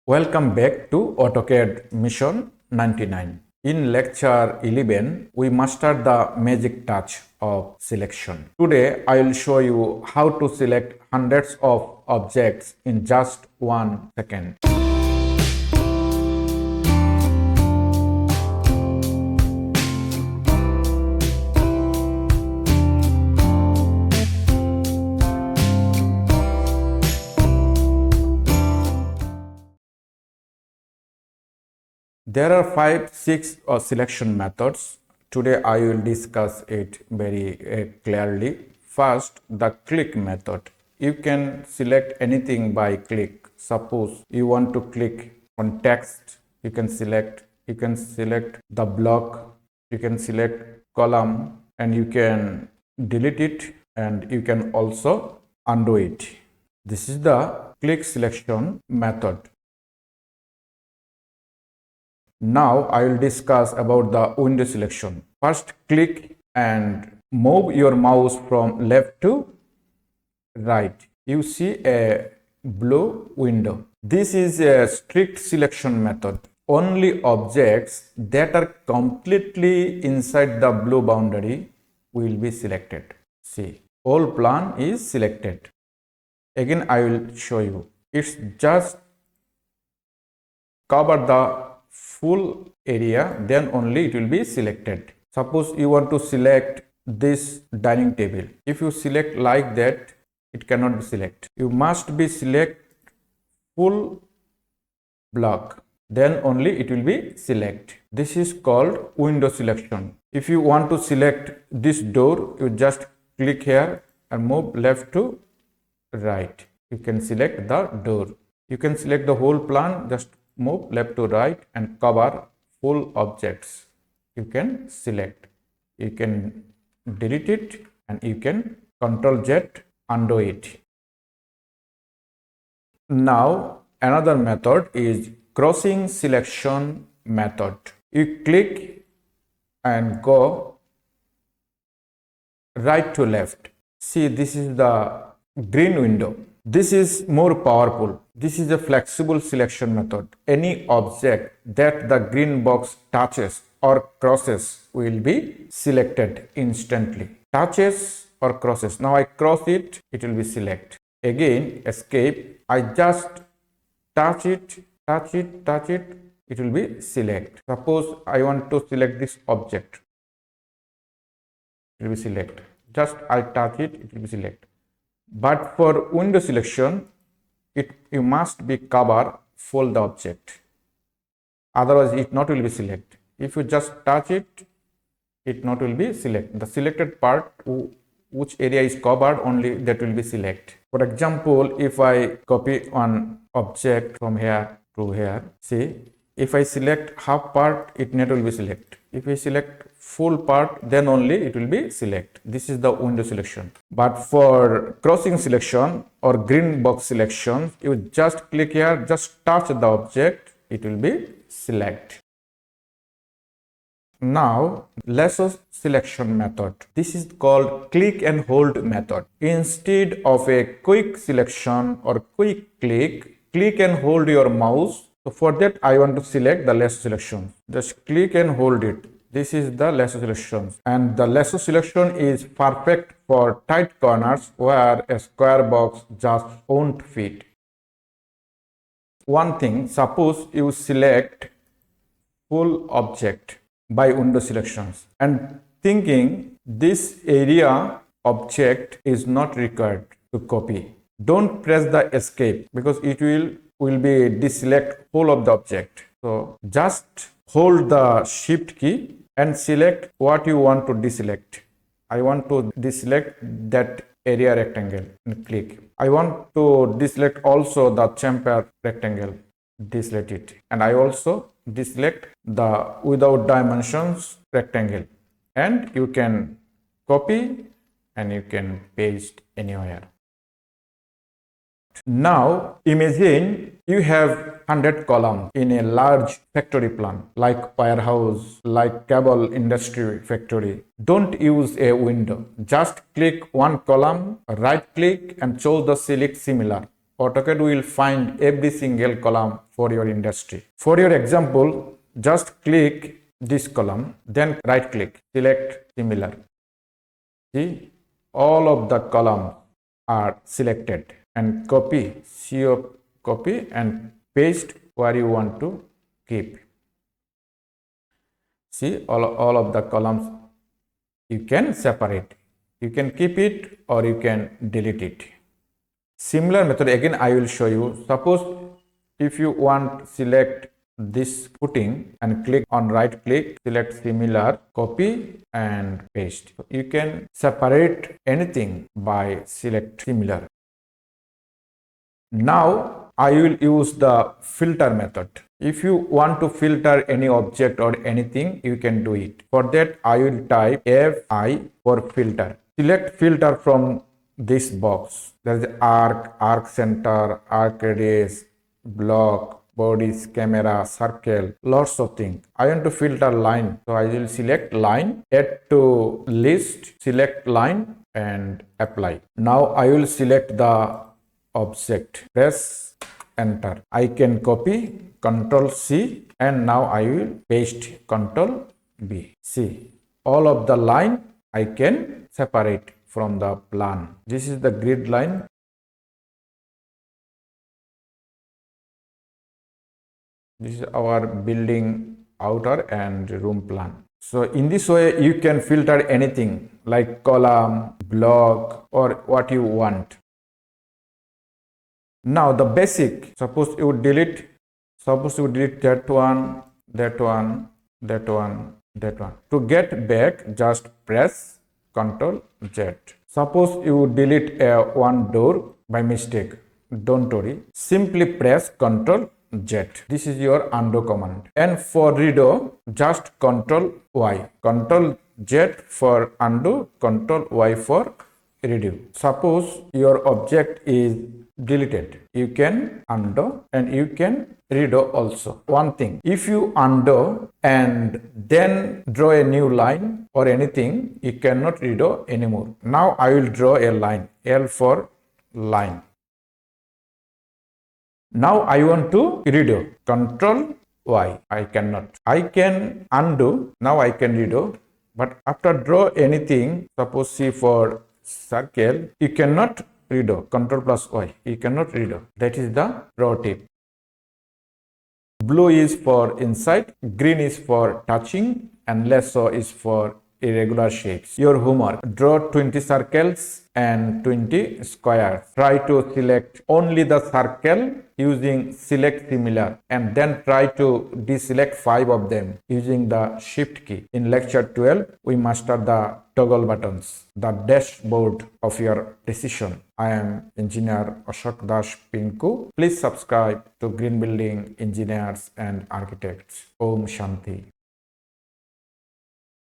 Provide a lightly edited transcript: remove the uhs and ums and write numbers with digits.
Welcome back to AutoCAD Mission 99. In lecture 11, we mastered the magic touch of selection. Today, I will show you how to select hundreds of objects in just 1 second. There are 5-6 selection methods. Today I will discuss it very clearly. First, the click method. You can select anything by click. Suppose you want to click on text, you can select the block, you can select column, and you can delete it, and you can also undo it. This is the click selection method. Now I will discuss about the window selection. First, click and move your mouse from left to right. You see a blue window. This is a strict selection method. Only objects that are completely inside the blue boundary will be selected. See, whole plan is selected. Again, I will show you. It's just cover the full area, then only it will be selected. Suppose you want to select this dining table. If you select like that, it cannot be selected. You must be select full block, then only it will be select. This is called window selection. If you want to select this door, you just click here and move left to right. You can select the door. You can select the whole plan, just move left to right and cover full objects. You can select, you can delete it, and you can Ctrl Z undo it. Now another method is crossing selection method. You click and go right to left. See, this is the green window. This is more powerful. This is a flexible selection method. Any object that the green box touches or crosses will be selected instantly. Touches or crosses. Now I cross it, it will be select. Again, escape. I just touch it, it will be select. Suppose I want to select this object. It will be select. Just I touch it, it will be select. But for window selection, you must be cover full the object. Otherwise, it not will be select. If you just touch it, it not will be select. The selected part, which area is covered, only that will be select. For example, if I copy one object from here to here, see, if I select half part, it not will be select. If I select full part, then only it will be select. This is the window selection. But for crossing selection or green box selection, you just click here, just touch the object, it will be select. Now, lasso selection method. This is called click and hold method. Instead of a quick selection or quick click and hold your mouse. So for that, I want to select the lasso selection. Just click and hold it. This is the lasso selection, and the lasso selection is perfect for tight corners where a square box just won't fit. One thing, suppose you select full object by window selections and thinking this area object is not required to copy. Don't press the escape because it will be deselect whole of the object. So just hold the shift key and select what you want to deselect. I want to deselect that area rectangle and click. I want to deselect also the chamfer rectangle. Deselect it. And I also deselect the without dimensions rectangle. And you can copy and you can paste anywhere. Now imagine you have 100 columns in a large factory plant like warehouse, like cable industry factory. Don't use a window. Just click one column, right click and choose the select similar. AutoCAD will find every single column for your industry. For your example, just click this column, then right click, select similar. See, all of the columns are selected, and copy, copy and paste where you want to keep. See, all of the columns you can separate. You can keep it or you can delete it. Similar method again I will show you. Suppose if you want select this footing and click on right click, select similar, copy and paste. You can separate anything by select similar. Now I will use the filter method. If you want to filter any object or anything, you can do it. For that, I will type FI for filter. Select filter from this box. There is arc center, arc radius, block, bodies, camera, circle, lots of things. I want to filter line. So I will select line, add to list, select line and apply. Now I will select the object. Press enter. I can copy, Ctrl C, and now I will paste, Ctrl B. See, all of the line I can separate from the plan. This is the grid line. This is our building outer and room plan. So in this way you can filter anything like column, block or what you want. Now the basic, suppose you delete that one, that one, that one, that one. To get back, just press Ctrl Z. Suppose you delete one door by mistake, don't worry. Simply press Ctrl Z. This is your undo command. And for redo, just Ctrl Y. Ctrl Z for undo, Ctrl Y for redo. Suppose your object is deleted, you can undo and you can redo also. One thing, if you undo and then draw a new line or anything, you cannot redo anymore. Now I will draw a line, L for line. Now I want to redo, Ctrl Y. I cannot. I can undo, now I can redo, but after draw anything, suppose C for circle, you cannot redo, Ctrl plus Y, you cannot redo. That is the pro tip. Blue is for inside, green is for touching, and lasso is for irregular shapes. Your homework, draw 20 circles and 20 squares. Try to select only the circle using select similar and then try to deselect 5 of them using the shift key. In lecture 12, we master the toggle buttons, the dashboard of your decision. I am Engineer Ashok Das Pinku. Please subscribe to Green Building Engineers and Architects. Om Shanti.